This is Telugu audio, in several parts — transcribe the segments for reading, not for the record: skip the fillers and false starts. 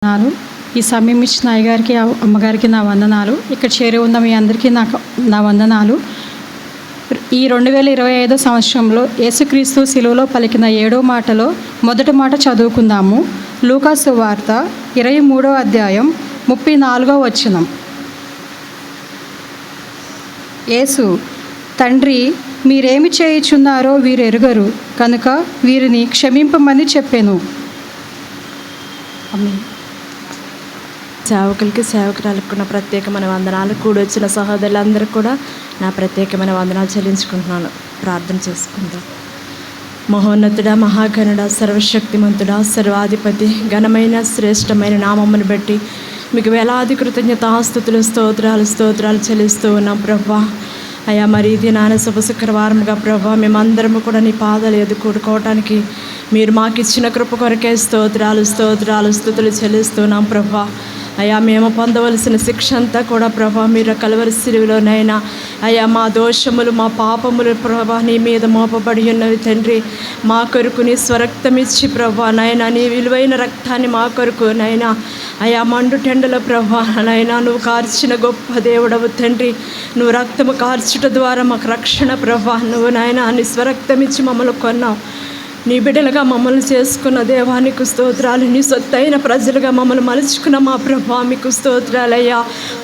వందనాలు. ఈ సమయం ఇచ్చిన అయ్యగారికి అమ్మగారికి నా వందనాలు. ఇక్కడ చేరి ఉన్న మీ అందరికీ నా వందనాలు. ఈ 2025 సంవత్సరంలో యేసుక్రీస్తు శిలువలో పలికిన 7వ మాటలో మొదటి మాట చదువుకుందాము. లూకా సువార్త 23వ అధ్యాయం 34వ వచనం. యేసు, తండ్రి, మీరేమి చేయుచున్నారో వీరు ఎరుగరు కనుక వీరిని క్షమింపమని చెప్పెను. సేవకులకి సేవకురాలకు నా ప్రత్యేకమైన వందనాలు. కూడొచ్చిన సహోదరులందరూ కూడా నా ప్రత్యేకమైన వందనాలు చెల్లించుకుంటున్నాను. ప్రార్థన చేసుకుందాం. మహోన్నతుడా, మహాగణుడా, సర్వశక్తిమంతుడా, సర్వాధిపతి, ఘనమైన శ్రేష్టమైన నామమును బట్టి మీకు వేలాది కృతజ్ఞతాస్తుతులు స్తోత్రాలు చెల్లిస్తూ ఉన్నాం ప్రభా. అయ్యా, మరి ఇది నాన్న శుభశుక్రవారంగా ప్రభా మేమందరము కూడా నీ పాదాలు ఎదుర్కోవటానికి మీరు మాకు ఇచ్చిన కృప కొరకే స్తుతులు చెల్లిస్తున్నాం ప్రభా. అయ్యా, మేము పొందవలసిన శిక్ష అంతా కూడా ప్రభా మీరు కలువరి శిలువలోనైనా అయ్యా మా దోషములు మా పాపములు ప్రభా నీ మీద మోపబడి ఉన్నవి తండ్రి. మా కొరకు నీ స్వరక్తం ఇచ్చి ప్రభా నైనా నీ విలువైన రక్తాన్ని మా కొరకు నైనా అయ్యా మండు టెండల ప్రభా నైనా నువ్వు కార్చిన గొప్ప దేవుడవు తండ్రి. నువ్వు రక్తము కార్చుట ద్వారా మాకు రక్షణ ప్రభా. నువ్వు నైనా నీ స్వరక్తం ఇచ్చి మమ్మల్ని కొన్నావు. నీ బిడ్డలుగా మమ్మల్ని చేసుకున్న దేవానికి స్తోత్రాలు. నీ సొత్తైన ప్రజలుగా మమ్మల్ని మలుచుకున్న మా ప్రభా మీకు స్తోత్రాలు అయ్యా.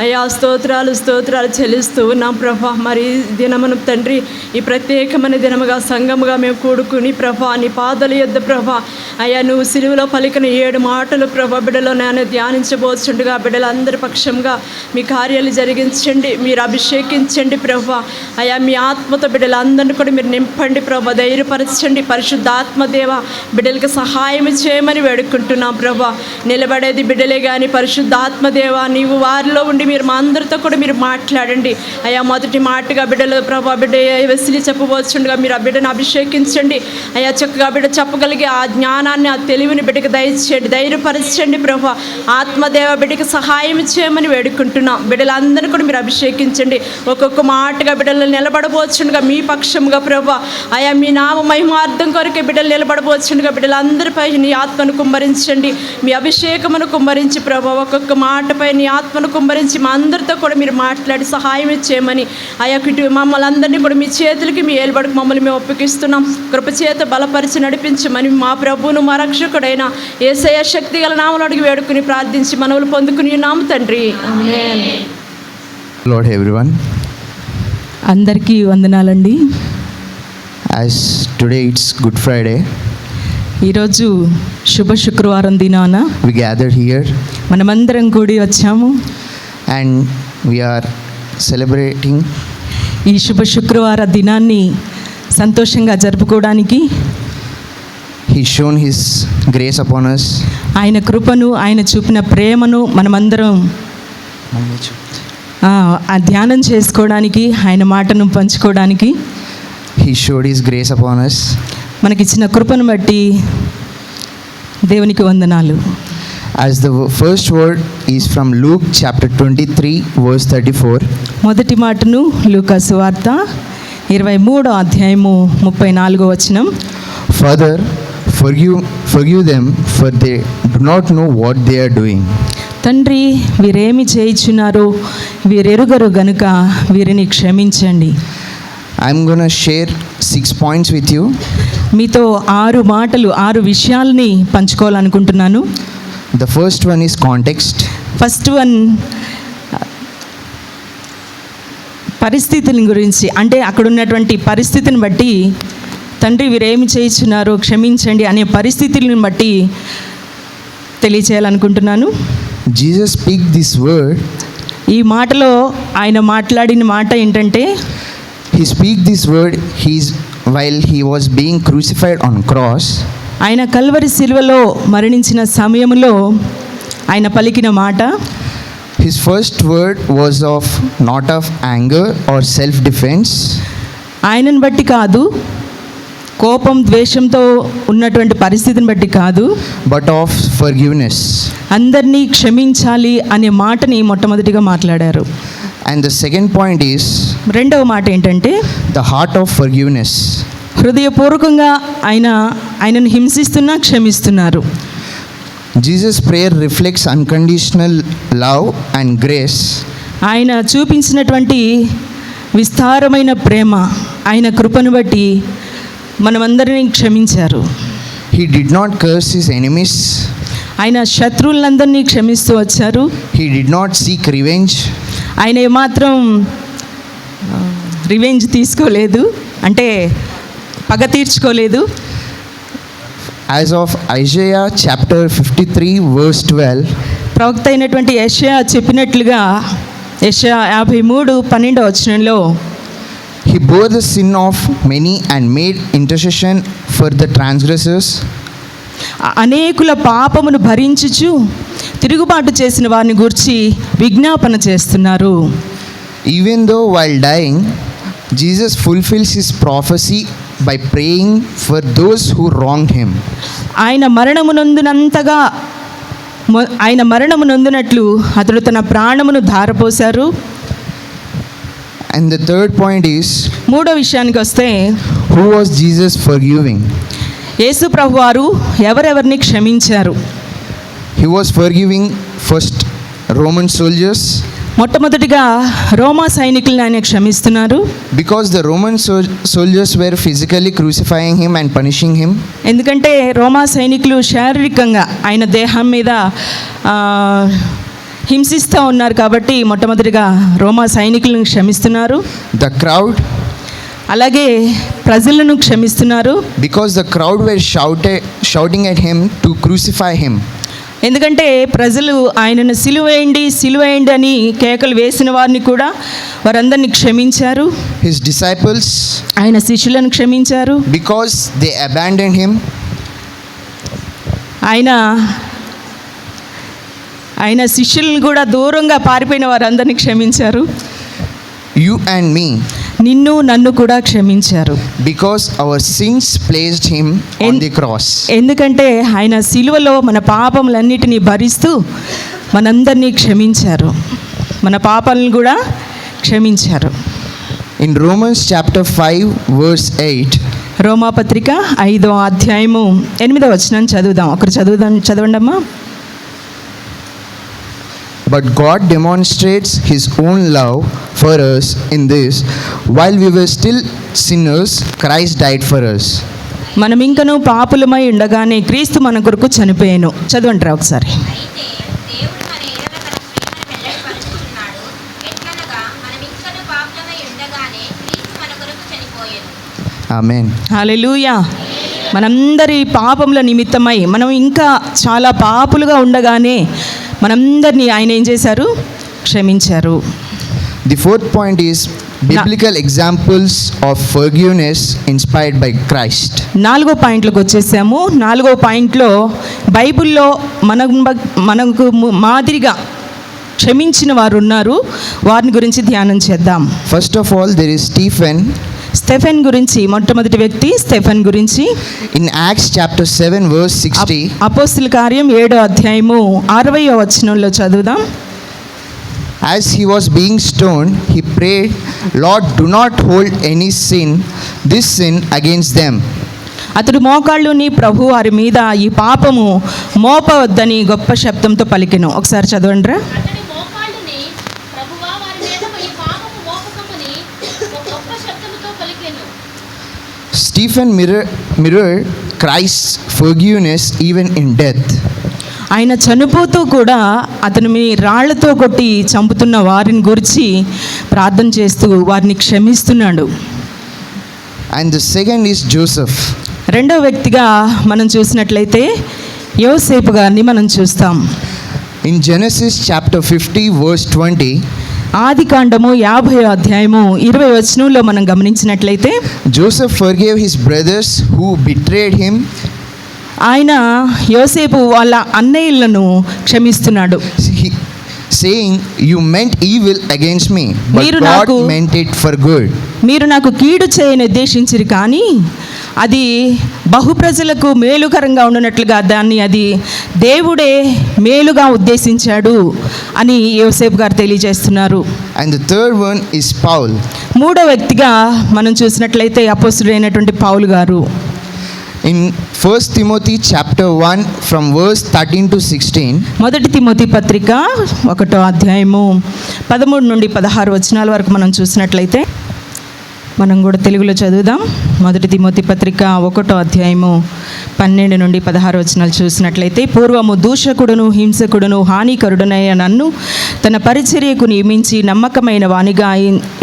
అయ్యా స్తోత్రాలు చెల్లిస్తూ ఉన్నాం ప్రభా. మరి దినమును తండ్రి ఈ ప్రత్యేకమైన దినముగా సంఘముగా మేము కూడుకుని ప్రభా నీ పాదల యొద్ద ప్రభా అయ్యా నువ్వు సిలువలో పలికిన 7 మాటలు ప్రభా బిడ్డలో నేను ధ్యానించబోతుండగా బిడ్డలందరి పక్షంగా మీ కార్యాలు జరిగించండి, మీరు అభిషేకించండి ప్రభా. అయ్యా మీ ఆత్మతో బిడ్డలందరినీ కూడా మీరు నింపండి ప్రభా, ధైర్యపరచండి. పరిశుద్ధాత్మదేవ బిడ్డలకు సహాయం చేయమని వేడుకుంటున్నాం ప్రభా. నిలబడేది బిడ్డలే కానీ పరిశుద్ధాత్మదేవ నీవు వారిలో ఉండి మీరు మా అందరితో కూడా మీరు మాట్లాడండి అయ్యా. మొదటి మాటగా బిడ్డలు ప్రభా బిడ్డ వెసిలి చెప్పబోతుండగా మీరు ఆ బిడ్డను అభిషేకించండి అయ్యా. చక్కగా బిడ్డ చెప్పగలిగే ఆ జ్ఞానాన్ని ఆ తెలివిని బిడ్డకి దయచేయండి, ధైర్యపరచండి ప్రభా. ఆత్మదేవ బిడ్డకి సహాయం చేయమని వేడుకుంటున్నాం. బిడ్డలందరినీ కూడా మీరు అభిషేకించండి. ఒక్కొక్క మాటగా బిడ్డలు నిలబడబోతుండగా మీ పక్షంగా ప్రభా అయ్యా మీ నామ మహిమార్థం కొరకే బిడ్డలు నిలబడబోతుండగా బిడ్డలందరిపై నీ ఆత్మను కుమ్మరించండి, మీ అభిషేకమును కుమ్మరించి ప్రభా ఒక్కొక్క మాటపై నీ ఆత్మను కుమ్మరించి మా అందరితో కూడా మీరు మాట్లాడి సహాయం చేయమని అయ్యా మమ్మల్ని అందరినీ కూడా మీ చేతులకి మీ ఏలుబడికి మమ్మల్ని మేము ఒప్పిస్తున్నాం. కృపచేత బలపరిచి నడిపించమని మా ప్రభువును మా రక్షకుడైన యేసయ్య శక్తి గల నామములో అడిగి వేడుకుని ప్రార్థించి మనవులు పొందుకుని ఉన్నాము తండ్రి. ఆమేన్. Lord everyone, అందరికీ వందనాలండి. as today it's Good Friday, ఈరోజు శుభ శుక్రవారం దినాన we gathered here మనమందరం కూడి వచ్చాము. and we are celebrating ఈ శుభ శుక్రవార దినాన్ని సంతోషంగా జరుపుకోవడానికి He's shown His grace upon us. ఆయన కృపను ఆయన చూపిన ప్రేమను మనమందరం ధ్యానం చేసుకోవడానికి ఆయన మాటను పంచుకోవడానికి He showed His grace upon us. మనకిచ్చిన కృపను బట్టి దేవునికి వందనాలు. As the first word is from Luke chapter 23 verse 34. మొదటి మాటను లూకా సువార్త 23వ అధ్యాయము 34వ వచనం. Father, forgive them, for they do not know what they are doing. తండ్రి, వీరేమి చేయుచున్నారో వీరెరుగరు గనుక వీరిని క్షమించండి. I'm going to share 6 points with you. మీతో 6 విషయాల్ని పంచుకోవాలనుకుంటున్నాను. The first one is context. First one పరిస్థితుల గురించి, అంటే అక్కడ ఉన్నటువంటి పరిస్థితిని బట్టి తండ్రి వీరేమి చేయుచున్నారో క్షమించండి అనే పరిస్థితులను బట్టి తెలియచేయాలనుకుంటున్నాను. Jesus speak this word. ఈ మాటలో ఆయన మాట్లాడిన మాట ఏంటంటే He speak this word while he was being crucified on cross. ఆయన కల్వరి శిలువలో మరణించిన సమయంలో ఆయన పలికిన మాట. His first word was not of anger or self defense. ఆయనను బట్టి కాదు, కోపం ద్వేషంతో ఉన్నటువంటి పరిస్థితిని బట్టి కాదు, but of forgiveness. అందరినీ క్షమించాలి అనే మాటని మొట్టమొదటిగా మాట్లాడారు. And the second point is రెండవ మాట ఏంటంటే the heart of forgiveness. హృదయపూర్వకంగా ఆయనను హింసిస్తున్నా క్షమిస్తున్నారు. Jesus' prayer reflects unconditional love and grace. ఆయన చూపించినటువంటి విస్తారమైన ప్రేమ, ఆయన కృపను బట్టి మనమందరినీ క్షమించారు. He did not curse his enemies. ఆయన శత్రువులందరినీ క్షమిస్తూ వచ్చారు. He did not seek revenge. ఆయన ఏమాత్రం రివెంజ్ తీసుకోలేదు, అంటే పగ తీర్చుకోలేదు. As of Isaiah chapter 53 verse 12, ప్రవక్త అయినటువంటి యెషయా చెప్పినట్లుగా యెషయా 53:12 he bore the sin of many and made intercession for the transgressors. అనేకుల పాపమును భరించుచు తిరుగుబాటు చేసిన వారిని గూర్చి విజ్ఞాపన చేస్తున్నారు. Even though while dying, Jesus fulfills his prophecy by praying for those who wronged him. ఆయన మరణమునందునట్లు అతడు తన ప్రాణమును ధారపోశారు. And the third point is, మూడో విషయానికి వస్తే, who was Jesus forgiving? యేసు ప్రభువారు ఎవరెవరిని క్షమించారు? He was forgiving first Roman soldiers, మొట్టమొదటిగా రోమా సైనికులను ఆయన క్షమిస్తున్నారు. because the Roman soldiers were physically crucifying him and punishing him. ఎందుకంటే రోమా సైనికులు శారీరకంగా ఆయన దేహం మీద హింసిస్తూ ఉన్నారు కాబట్టి మొట్టమొదటిగా రోమా సైనికులను క్షమిస్తున్నారు. The crowd, అలాగే ప్రజలను క్షమిస్తున్నారు. because the crowd were shouting at him to crucify him. ఎందుకంటే ప్రజలు ఆయనను సిలువేయండి అని కేకలు వేసిన వారిని కూడా వారందరినీ క్షమించారు. His disciples, ఆయన శిష్యులను క్షమించారు. because they abandoned him. ఆయన శిష్యులను కూడా దూరంగా పారిపోయిన వారందరినీ క్షమించారు. You and me, నిన్ను నన్ను కూడా క్షమించారు. because our sins placed him on the cross. ఎందుకంటే ఆయన సిలువలో మన పాపములన్నిటినీ భరిస్తూ మనందరినీ క్షమించారు, మన పాపాలను కూడా క్షమించారు. In Romans chapter 5 verse 8, రోమాపత్రిక 5:8 చదువుదాం. ఒకరు చదవండి అమ్మా. but God demonstrates his own love for us in this: while we were still sinners, Christ died for us. మనం ఇంకనూ పాపులమై ఉండగానే క్రీస్తు మన కొరకు చనిపోయాను. చదవండి ఒకసారి. అయితే దేవుడు మన ఎడల తన ప్రేమను వెల్లడిపరుచుచున్నాడు. ఎట్లనగా మనం ఇంకనూ పాపులమై ఉండగానే క్రీస్తు మన కొరకు చనిపోయెను. Amen. హల్లెలూయా. మనందరి పాపముల నిమిత్తమై మనం ఇంకా చాలా పాపులుగా ఉండగానే మనందరినీ ఆయన ఏం చేశారు? క్షమించారు. The fourth point is biblical examples of forgiveness inspired by Christ. 4వ పాయింట్లోకి వచ్చేసాము. 4వ పాయింట్లో బైబిల్లో మనకు మాదిరిగా క్షమించిన వారు ఉన్నారు, వారిని గురించి ధ్యానం చేద్దాం. First of all, there is Stephen గురించి, మొట్టమొదటి వ్యక్తి స్టెఫెన్ గురించి. in Acts chapter 7 verse 60. అపోస్తుల కార్యం 7:60 చదువుదాం. As he was being stoned, he prayed, Lord, do not hold this sin against them. అతడు మోకాళ్ళుని ప్రభు వారి మీద ఈ పాపము మోపవద్దని గొప్ప శబ్దంతో పలికెను. ఒకసారి చదవండిరా. అతడి మోకాళ్ళుని ప్రభువా వారి మీద ఈ పాపము మోపకమని గొప్ప శబ్దముతో పలికెను. Stephen mirrored Christ's forgiveness even in death. ఆయన చనిపోతూ కూడా అతను రాళ్లతో కొట్టి చంపుతున్న వారిని గురించి ప్రార్థన చేస్తూ వారిని క్షమిస్తున్నాడు. And the second is Joseph. రెండో వ్యక్తిగా మనం చూసినట్లయితే యోసేపు గారిని మనం చూస్తాం. In Genesis chapter 50 verse 20, ఆదికాండము 50:20 మనం గమనించినట్లయితే Joseph forgave his brothers who betrayed him, ఆయన యోసేపు వాళ్ళ అన్నయ్యలను క్షమిస్తున్నాడు. saying, you meant evil against me, but మీరు God నాకు meant it for good. మీరు నాకు కీడు చేయని ఉద్దేశించిరి, కానీ అది బహుప్రజలకు మేలుకరంగా ఉండనట్లుగా అది దేవుడే మేలుగా ఉద్దేశించాడు అని యోసేపు గారు తెలియజేస్తున్నారు. And the third one is Paul. మూడో వ్యక్తిగా మనం చూసినట్లయితే అపోస్తుడైనటువంటి పౌలు గారు. In 1 Timothy chapter 1 from verse 13 to 16, మొదటి తిమోతి పత్రిక 1వ అధ్యాయము 13 నుండి 16 వచనాల వరకు మనం చూసినట్లయితే మనం కూడా తెలుగులో చదువుదాం. మొదటి తిమోతి పత్రిక 1వ అధ్యాయము 12 నుండి 16 వచనాలు చూసినట్లయితే, పూర్వము దూషకుడును హింసకుడును హానికరుడునైన నన్ను తన పరిచర్యకు నియమించి నమ్మకమైన వానిగా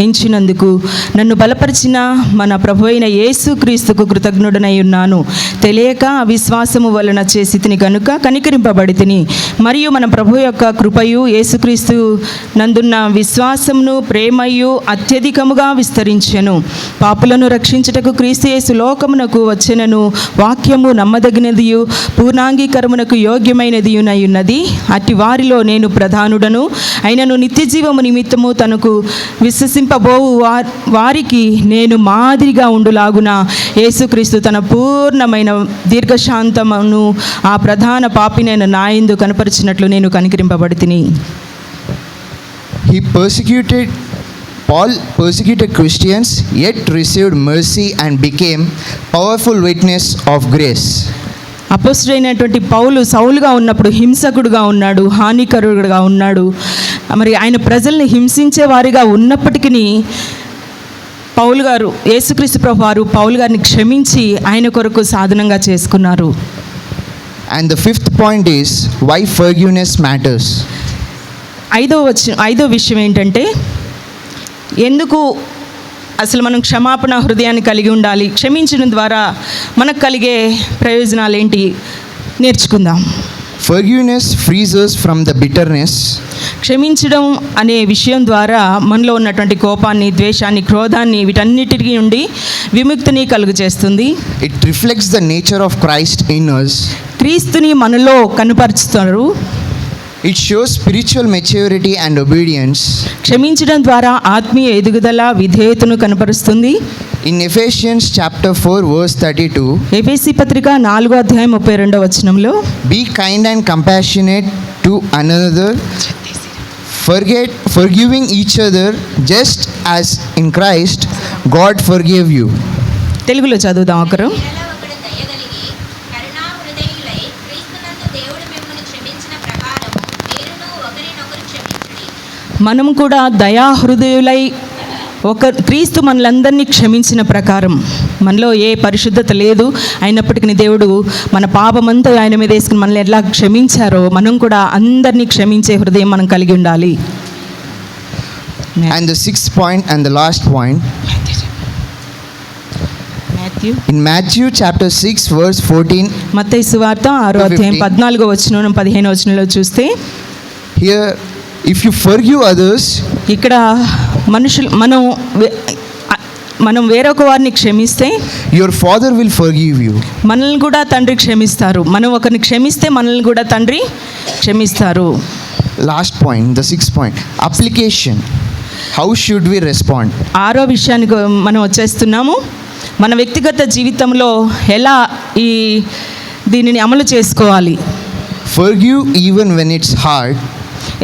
ఎంచినందుకు నన్ను బలపరిచిన మన ప్రభు అయిన యేసుక్రీస్తుకు కృతజ్ఞుడనై ఉన్నాను. తెలియక అవిశ్వాసము వలన చేసి తిని కనుక కనికరింపబడి తిని, మరియు మన ప్రభు యొక్క కృపయు యేసుక్రీస్తు నందున్న విశ్వాసమును ప్రేమయు అత్యధికముగా విస్తరించెను. పాపులను రక్షించుటకు క్రీస్తు యేసు లోకమునకు వచ్చెనను. వాక్యము నమ్మదగినదియు పూర్ణాంగీకరమునకు యోగ్యమైనదియునై ఉన్నది. అట్టి వారిలో నేను ప్రధానుడను అయినను నిత్యజీవము నిమిత్తము తనకు విశ్వసింపబోవు వారికి నేను మాదిరిగా ఉండులాగున యేసుక్రీస్తు తన పూర్ణమైన దీర్ఘశాంతమును ఆ ప్రధాన పాపినైన నాయందు కనపరిచినట్లు నేను కనికరింపబడితిని. Paul persecuted Christians, yet received mercy and became powerful witness of grace. అపోస్తలుడైనటువంటి పౌలు సౌలుగా ఉన్నప్పుడు హింసకుడుగా ఉన్నాడు, హానికరుడుగా ఉన్నాడు. మరి ఆయన ప్రజల్ని హింసించే వారిగా ఉన్నప్పటికీ పౌలు గారు, యేసుక్రీస్తు ప్రభు వారు పౌలు గారిని క్షమించి ఆయన కొరకు సాధనంగా చేసుకున్నారు. And the fifth point is why forgiveness matters. ఐదో విషయం ఏంటంటే, ఎందుకు అసలు మనం క్షమాపణ హృదయాన్ని కలిగి ఉండాలి, క్షమించడం ద్వారా మనకు కలిగే ప్రయోజనాలు ఏంటి నేర్చుకుందాం. Forgiveness frees us from the bitterness. క్షమించడం అనే విషయం ద్వారా మనలో ఉన్నటువంటి కోపాన్ని, ద్వేషాన్ని, క్రోధాన్ని వీటన్నిటి నుండి విముక్తిని కలుగు చేస్తుంది. It reflects the nature of Christ in us. క్రీస్తుని మనలో కనుపరుస్తారు. It shows spiritual maturity and obedience. క్షమించడం ద్వారా ఆత్మీయ ఎదుగుదల, విధేయతను కనపరుస్తుంది. In Ephesians chapter 4 verse 32, ఎఫెసీ పత్రిక 4వ అధ్యాయం 32వ వచనంలో, be kind and compassionate to another, forgiving each other just as in Christ God forgave you. తెలుగులో చదువుదాం ఒకరు. మీలో ఒకడు దయగలిగి కరుణా హృదయులై క్రీస్తునందు దేవుడు మిమ్మల్ని క్షమించిన ప్రకారం మీరును ఒకరినొకరు క్షమించుడి. మనం కూడా దయాహృదయులై క్రీస్తు మనలందరినీ క్షమించిన ప్రకారం, మనలో ఏ పరిశుద్ధత లేదు అయినప్పటికీ దేవుడు మన పాపమంతా ఆయన మీద వేసుకుని మనల్ని ఎలా క్షమించారో మనం కూడా అందరినీ క్షమించే హృదయం మనం కలిగి ఉండాలి. And the sixth point and the last point, in Matthew chapter 6 verse 14, మత్తయి సువార్త 6వ అధ్యాయం 14వ వచనం 15వ వచనంలో చూస్తే, here if you forgive others, ఇక్కడ మనం వేరొక వారిని క్షమిస్తే your father will forgive you. మనల్ని కూడా తండ్రి క్షమిస్తారు. మనం ఒకరిని క్షమిస్తే మనల్ని కూడా తండ్రి క్షమిస్తారు. Last point, the sixth point, application. How should we respond? 6వ విషయానికి మనం వచ్చేస్తున్నాము. మన వ్యక్తిగత జీవితంలో ఎలా దీనిని అమలు చేసుకోవాలి. Forgive even when it's hard.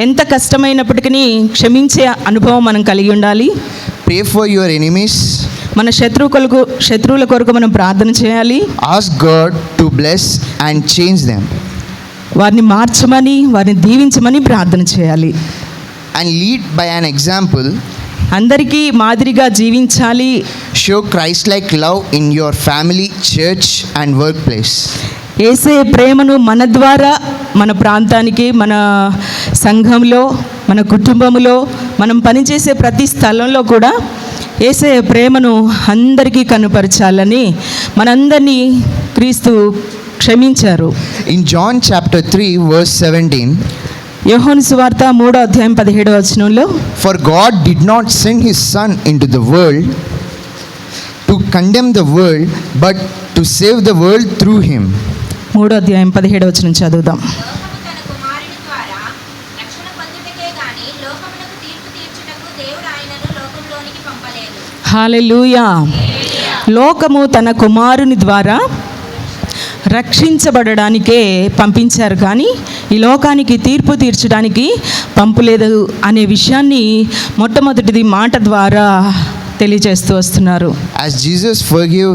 ఎంత కష్టమైనప్పటికీ క్షమించే అనుభవం మనం కలిగి ఉండాలి. Pray for your enemies. మన శత్రువుల కొరకు మనం ప్రార్థన చేయాలి. Ask God to bless and change them. వారిని మార్చమని, వారిని దీవించమని ప్రార్థన చేయాలి. And lead by an example. అందరికీ మాదిరిగా జీవించాలి. Show Christ-like love in your family, church and workplace. యేసయ్య ప్రేమను మన ద్వారా మన ప్రాంతానికి, మన సంఘంలో, మన కుటుంబంలో, మనం పనిచేసే ప్రతి స్థలంలో కూడా యేసయ్య ప్రేమను అందరికీ కనుపరచాలని మనందరినీ క్రీస్తు క్షమించారు. In John chapter 3 verse 17, యోహాను సువార్త 3వ అధ్యాయం 17వ వచనంలో, for God did not send his son into the world to condemn the world, but to save the world through him. 3వ అధ్యాయం 17వ వచనం చదువుదాం. లోకము తన కుమారుని ద్వారా రక్షణ పొందుటకే గాని లోకమునకు తీర్పు తీర్చుటకు దేవుడు ఆయనను లోకంలోనికి పంపలేదు. హల్లెలూయా. లోకము తన కుమారుని ద్వారా రక్షించబడడానికే పంపించారు, కానీ ఈ లోకానికి తీర్పు తీర్చడానికి పంపలేదు అనే విషయాన్ని మొట్టమొదటిది మాట ద్వారా తెలియజేస్తూ వస్తున్నారు. As Jesus forgave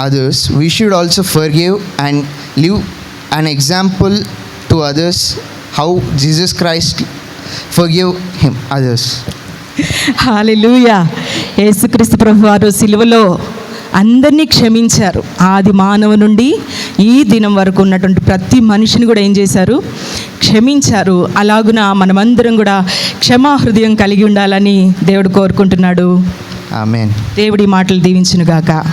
others, we should also forgive and live an example to others how Jesus Christ forgave others. హల్లెలూయా. యేసుక్రీస్తు ప్రభు వారు సిలువలో అందరినీ క్షమించారు. ఆది మానవు నుండి ఈ దినం వరకు ఉన్నటువంటి ప్రతి మనిషిని కూడా ఏం చేశారు? క్షమించారు. అలాగున మనమందరం కూడా క్షమా హృదయం కలిగి ఉండాలని దేవుడు కోరుకుంటున్నాడు. Amen. దేవుడి మాటలు దీవించునుగాక.